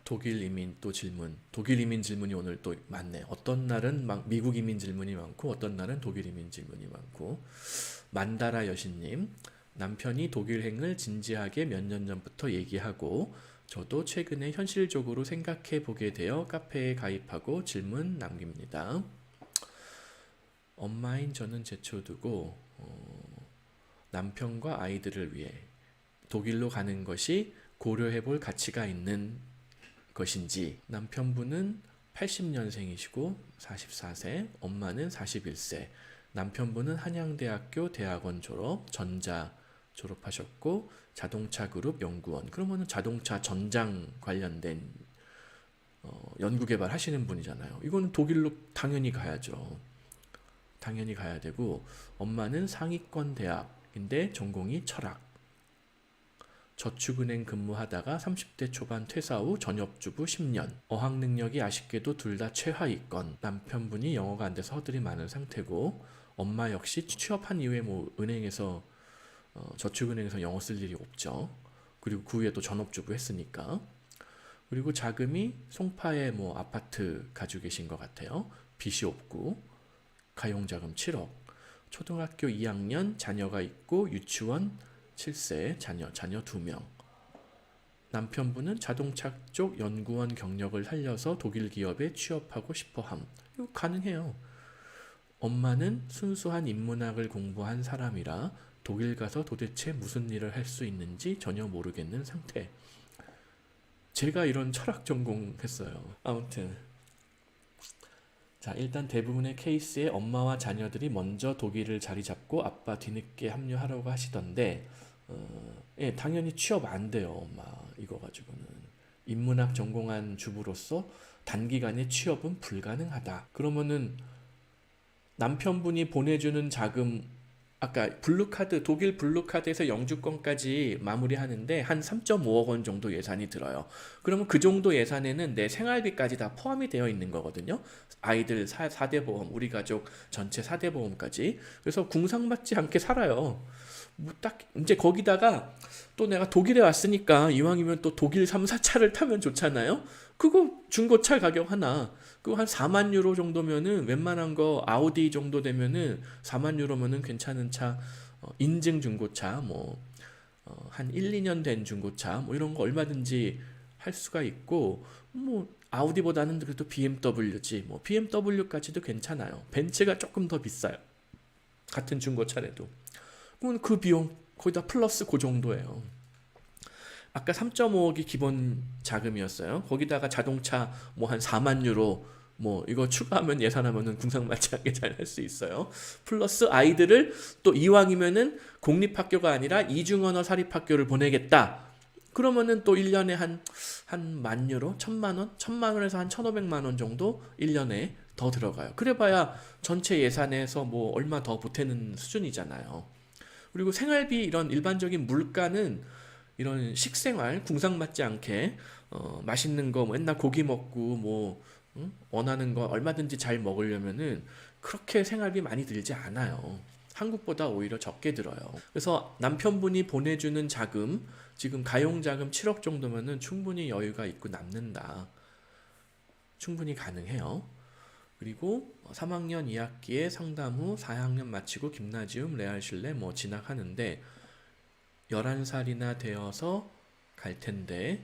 독일 이민 또 질문. 독일 이민 질문이 오늘 또 많네. 어떤 날은 막 미국 이민 질문이 많고 어떤 날은 독일 이민 질문이 많고. 만다라 여신님, 남편이 독일행을 진지하게 몇 년 전부터 얘기하고 저도 최근에 현실적으로 생각해 보게 되어 카페에 가입하고 질문 남깁니다. 엄마인 저는 제쳐두고 남편과 아이들을 위해 독일로 가는 것이 고려해 볼 가치가 있는 것인지. 남편분은 80년생이시고 44세, 엄마는 41세. 남편분은 한양대학교 대학원 졸업, 전자 졸업하셨고 자동차 그룹 연구원. 그러면은 자동차 전장 관련된 연구 개발 하시는 분이잖아요. 이거는 독일로 당연히 가야죠. 당연히 가야 되고, 엄마는 상위권 대학인데 전공이 철학. 저축은행 근무하다가 30대 초반 퇴사 후 전업주부 10년. 어학 능력이 아쉽게도 둘 다 최하위권. 남편분이 영어가 안 돼서 허들이 많은 상태고, 엄마 역시 취업한 이후에 뭐 은행에서 저축은행에서 영어 쓸 일이 없죠. 그리고 그 후에 또 전업주부 했으니까. 그리고 자금이 송파에 뭐 아파트 가지고 계신 것 같아요. 빚이 없고 가용자금 7억. 초등학교 2학년 자녀가 있고 유치원 7세 자녀 2명. 남편분은 자동차 쪽 연구원 경력을 살려서 독일 기업에 취업하고 싶어함. 이거 가능해요. 엄마는 순수한 인문학을 공부한 사람이라 독일 가서 도대체 무슨 일을 할 수 있는지 전혀 모르겠는 상태. 제가 이런 철학 전공했어요. 아무튼 자, 일단 대부분의 케이스에 엄마와 자녀들이 먼저 독일을 자리 잡고 아빠 뒤늦게 합류하려고 하시던데 예, 당연히 취업 안 돼요. 엄마 이거 가지고는. 인문학 전공한 주부로서 단기간에 취업은 불가능하다. 그러면은 남편분이 보내주는 자금, 아까 블루카드, 독일 블루카드에서 영주권까지 마무리하는데 한 3.5억 원 정도 예산이 들어요. 그러면 그 정도 예산에는 내 생활비까지 다 포함이 되어 있는 거거든요. 아이들 4대 보험, 우리 가족 전체 4대 보험까지. 그래서 궁상맞지 않게 살아요. 뭐 딱 이제 거기다가 또 내가 독일에 왔으니까 이왕이면 또 독일 3, 4차를 타면 좋잖아요. 그거 중고차 가격 하나, 그거 한 4만 유로 정도면은 웬만한 거 아우디 정도 되면은 4만 유로면은 괜찮은 차, 인증 중고차 한 1, 2년 된 중고차 뭐 이런 거 얼마든지 할 수가 있고, 뭐 아우디보다는 그래도 BMW지. 뭐 BMW까지도 괜찮아요. 벤츠가 조금 더 비싸요. 같은 중고차래도. 그럼 그 비용 거의 다 플러스 그 정도예요. 아까 3.5억이 기본 자금이었어요. 거기다가 자동차 뭐 한 4만 유로 뭐 이거 추가하면 예산하면은 궁상맞지 않게 잘 할 수 있어요. 플러스 아이들을 또 이왕이면은 공립학교가 아니라 이중언어 사립학교를 보내겠다. 그러면은 또 1년에 한 만 유로, 1,000만 원, 1,000만 원에서 한 1,500만 원 정도 1년에 더 들어가요. 그래봐야 전체 예산에서 뭐 얼마 더 보태는 수준이잖아요. 그리고 생활비 이런 일반적인 물가는 이런 식생활 궁상맞지 않게 맛있는 거 맨날 고기 먹고 뭐 원하는 거 얼마든지 잘 먹으려면은 그렇게 생활비 많이 들지 않아요. 한국보다 오히려 적게 들어요. 그래서 남편분이 보내주는 자금, 지금 가용자금 7억 정도면은 충분히 여유가 있고 남는다. 충분히 가능해요. 그리고 3학년 2학기에 상담 후 4학년 마치고 김나지움, 레알실내 뭐 진학하는데 11살이나 되어서 갈 텐데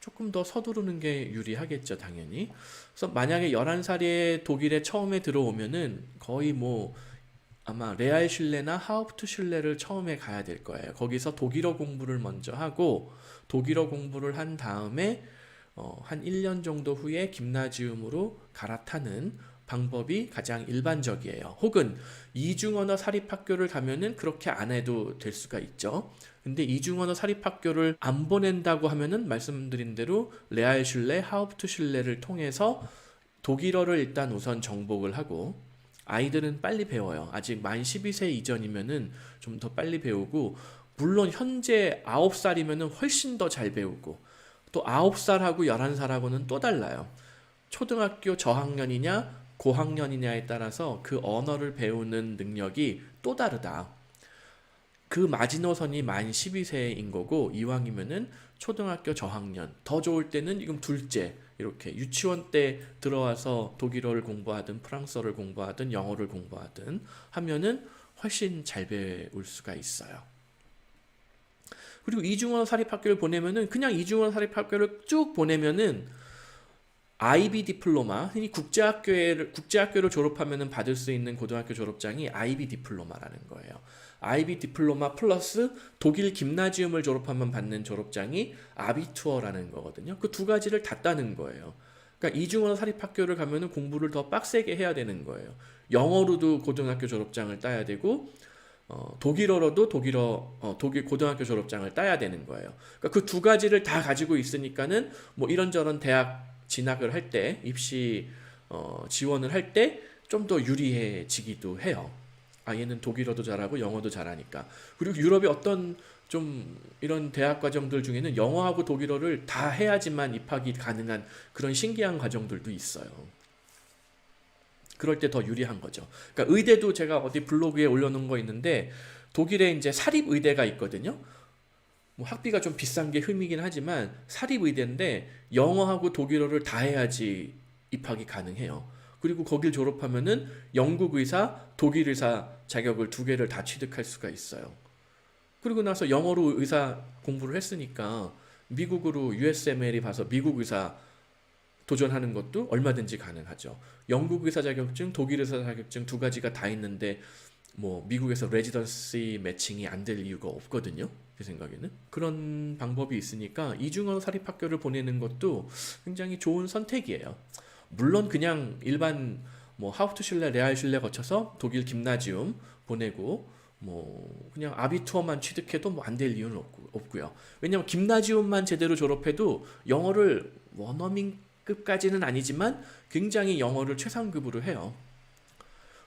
조금 더 서두르는 게 유리하겠죠, 당연히. 그래서 만약에 11살에 독일에 처음에 들어오면은 거의 뭐 아마 레알실레나 하우프트슐레를 처음에 가야 될 거예요. 거기서 독일어 공부를 먼저 하고 독일어 공부를 한 다음에 한 1년 정도 후에 김나지움으로 갈아타는 방법이 가장 일반적이에요. 혹은 이중언어 사립학교를 가면은 그렇게 안 해도 될 수가 있죠. 근데 이중언어 사립학교를 안 보낸다고 하면은 말씀드린 대로 레알슐레, 하우프트슐레를 통해서 독일어를 일단 우선 정복을 하고, 아이들은 빨리 배워요. 아직 만 12세 이전이면은 좀 더 빨리 배우고, 물론 현재 9살이면은 훨씬 더 잘 배우고, 또 9살하고 11살하고는 또 달라요. 초등학교 저학년이냐 고학년이냐에 따라서 그 언어를 배우는 능력이 또 다르다. 그 마지노선이 만 12세인 거고 이왕이면은 초등학교 저학년, 더 좋을 때는 지금 둘째 이렇게 유치원 때 들어와서 독일어를 공부하든 프랑스어를 공부하든 영어를 공부하든 하면은 훨씬 잘 배울 수가 있어요. 그리고 이중언어 사립학교를 보내면은 그냥 이중언어 사립학교를 쭉 보내면은 IB 디플로마, 흔히 국제학교를 졸업하면은 받을 수 있는 고등학교 졸업장이 IB 디플로마라는 거예요. IB 디플로마 플러스 독일 김나지움을 졸업하면 받는 졸업장이 아비투어라는 거거든요. 그 두 가지를 다 따는 거예요. 그러니까 이중언어 사립학교를 가면은 공부를 더 빡세게 해야 되는 거예요. 영어로도 고등학교 졸업장을 따야 되고 독일어로도 독일 고등학교 졸업장을 따야 되는 거예요. 그러니까 그 두 가지를 다 가지고 있으니까는 뭐 이런저런 대학 진학을 할 때, 입시 지원을 할 때 좀 더 유리해지기도 해요. 아, 얘는 독일어도 잘하고 영어도 잘하니까. 그리고 유럽의 어떤 좀 이런 대학 과정들 중에는 영어하고 독일어를 다 해야지만 입학이 가능한 그런 신기한 과정들도 있어요. 그럴 때 더 유리한 거죠. 그러니까 의대도 제가 어디 블로그에 올려놓은 거 있는데 독일에 이제 사립의대가 있거든요. 뭐 학비가 좀 비싼 게 흠이긴 하지만 사립의대인데 영어하고 독일어를 다 해야지 입학이 가능해요. 그리고 거길 졸업하면은 영국 의사, 독일 의사 자격을 두 개를 다 취득할 수가 있어요. 그리고 나서 영어로 의사 공부를 했으니까 미국으로 USMLE 봐서 미국 의사 도전하는 것도 얼마든지 가능하죠. 영국 의사 자격증, 독일 의사 자격증 두 가지가 다 있는데 뭐 미국에서 레지던시 매칭이 안 될 이유가 없거든요. 제 생각에는 그런 방법이 있으니까 이중언어 사립학교를 보내는 것도 굉장히 좋은 선택이에요. 물론 그냥 일반 뭐 하우프트슐레, 레알슐레 거쳐서 독일 김나지움 보내고 뭐 그냥 아비투어만 취득해도 뭐 안 될 이유는 없고요. 왜냐면 김나지움만 제대로 졸업해도 영어를 원어민급까지는 아니지만 굉장히 영어를 최상급으로 해요.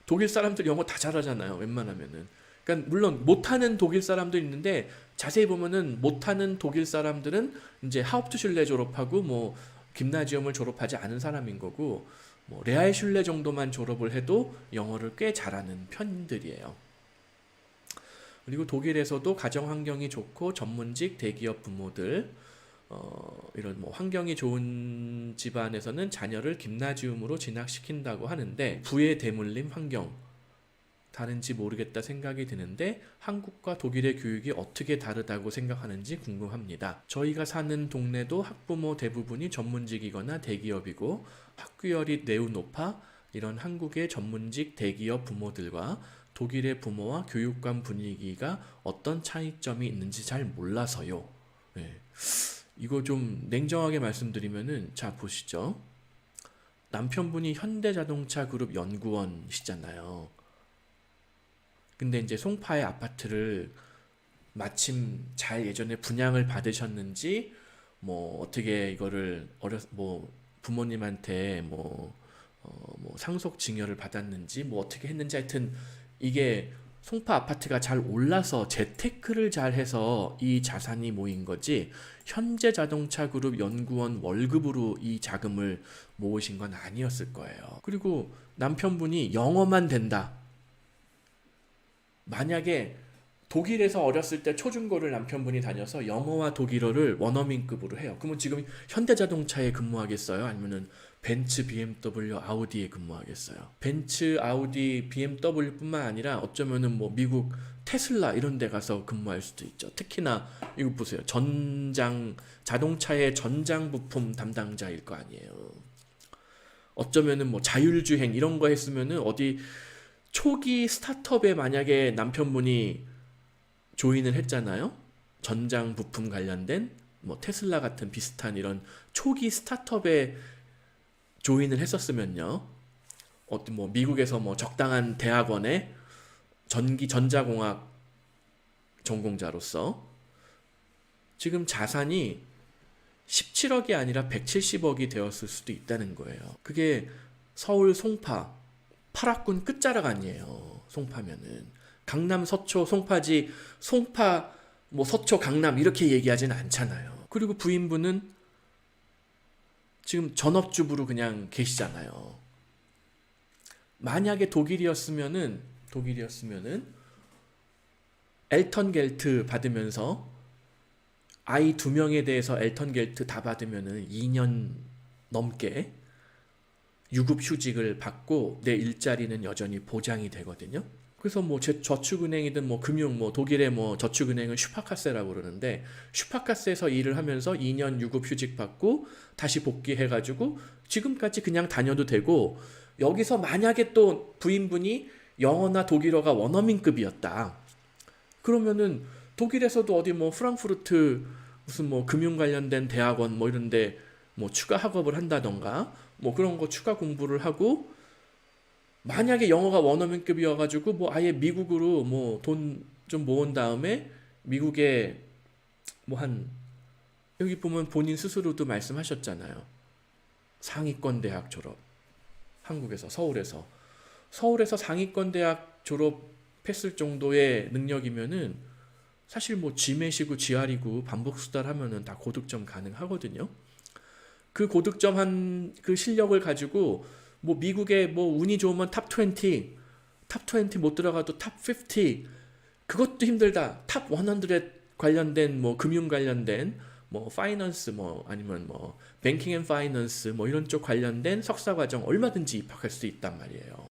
독일 사람들 영어 다 잘하잖아요. 웬만하면은. 그러니까 물론 못하는 독일 사람도 있는데 자세히 보면은 못하는 독일 사람들은 이제 하우프트슐레 졸업하고 뭐 김나지움을 졸업하지 않은 사람인 거고 뭐 레알슐레 정도만 졸업을 해도 영어를 꽤 잘하는 편들이에요. 그리고 독일에서도 가정 환경이 좋고 전문직 대기업 부모들 이런 뭐 환경이 좋은 집안에서는 자녀를 김나지움으로 진학시킨다고 하는데 부의 대물림 환경 다른지 모르겠다 생각이 드는데 한국과 독일의 교육이 어떻게 다르다고 생각하는지 궁금합니다. 저희가 사는 동네도 학부모 대부분이 전문직이거나 대기업이고 학교열이 매우 높아 이런 한국의 전문직 대기업 부모들과 독일의 부모와 교육관 분위기가 어떤 차이점이 있는지 잘 몰라서요. 네. 이거 좀 냉정하게 말씀드리면은 자 보시죠. 남편분이 현대자동차 그룹 연구원이시잖아요. 근데 이제 송파의 아파트를 마침 잘 예전에 분양을 받으셨는지 뭐 어떻게 이거를 뭐 부모님한테 뭐 상속 증여를 받았는지 뭐 어떻게 했는지 하여튼 이게 송파 아파트가 잘 올라서 재테크를 잘 해서 이 자산이 모인 거지 현대자동차 그룹 연구원 월급으로 이 자금을 모으신 건 아니었을 거예요. 그리고 남편분이 영어만 된다. 만약에 독일에서 어렸을 때 초중고를 남편분이 다녀서 영어와 독일어를 원어민급으로 해요. 그러면 지금 현대자동차에 근무하겠어요? 아니면은 벤츠, BMW, 아우디에 근무하겠어요? 벤츠, 아우디, BMW뿐만 아니라 어쩌면은 뭐 미국 테슬라 이런 데 가서 근무할 수도 있죠. 특히나 이거 보세요. 자동차의 전장 부품 담당자일 거 아니에요. 어쩌면은 뭐 자율주행 이런 거 했으면은 어디 초기 스타트업에 만약에 남편분이 조인을 했잖아요. 전장 부품 관련된 뭐 테슬라 같은 비슷한 이런 초기 스타트업에 조인을 했었으면요. 어떤 뭐 미국에서 뭐 적당한 대학원에 전자공학 전공자로서 지금 자산이 17억이 아니라 170억이 되었을 수도 있다는 거예요. 그게 서울 송파 8학군 끝자락 아니에요. 송파면은 강남 서초 송파지 송파 뭐 서초 강남 이렇게 얘기하지는 않잖아요. 그리고 부인분은 지금 전업주부로 그냥 계시잖아요. 만약에 독일이었으면은 엘턴 겔트 받으면서 아이 2명에 대해서 엘턴 겔트 다 받으면은 2년 넘게 유급 휴직을 받고 내 일자리는 여전히 보장이 되거든요. 그래서 뭐 저축은행이든 뭐 금융, 뭐 독일의 뭐 저축은행은 슈파카세라고 그러는데, 슈파카세에서 일을 하면서 2년 유급 휴직 받고 다시 복귀해가지고 지금까지 그냥 다녀도 되고, 여기서 만약에 또 부인분이 영어나 독일어가 원어민급이었다. 그러면은 독일에서도 어디 뭐 프랑크푸르트 무슨 뭐 금융 관련된 대학원 뭐 이런데 뭐 추가 학업을 한다던가 뭐 그런 거 추가 공부를 하고, 만약에 영어가 원어민급이어가지고 뭐 아예 미국으로 뭐 돈 좀 모은 다음에 미국에 뭐 한, 여기 보면 본인 스스로도 말씀하셨잖아요. 상위권 대학 졸업. 한국에서 서울에서 상위권 대학 졸업했을 정도의 능력이면은 사실 뭐 지매시고 지알이고 반복 수달하면은 다 고득점 가능하거든요. 그 고득점 한 그 실력을 가지고 뭐 미국에 뭐 운이 좋으면 탑20 못 들어가도 탑50, 그것도 힘들다. 탑100 관련된 뭐 금융 관련된 뭐 파이낸스 뭐 아니면 뭐 뱅킹 앤 파이낸스 뭐 이런 쪽 관련된 석사 과정 얼마든지 입학할 수 있단 말이에요.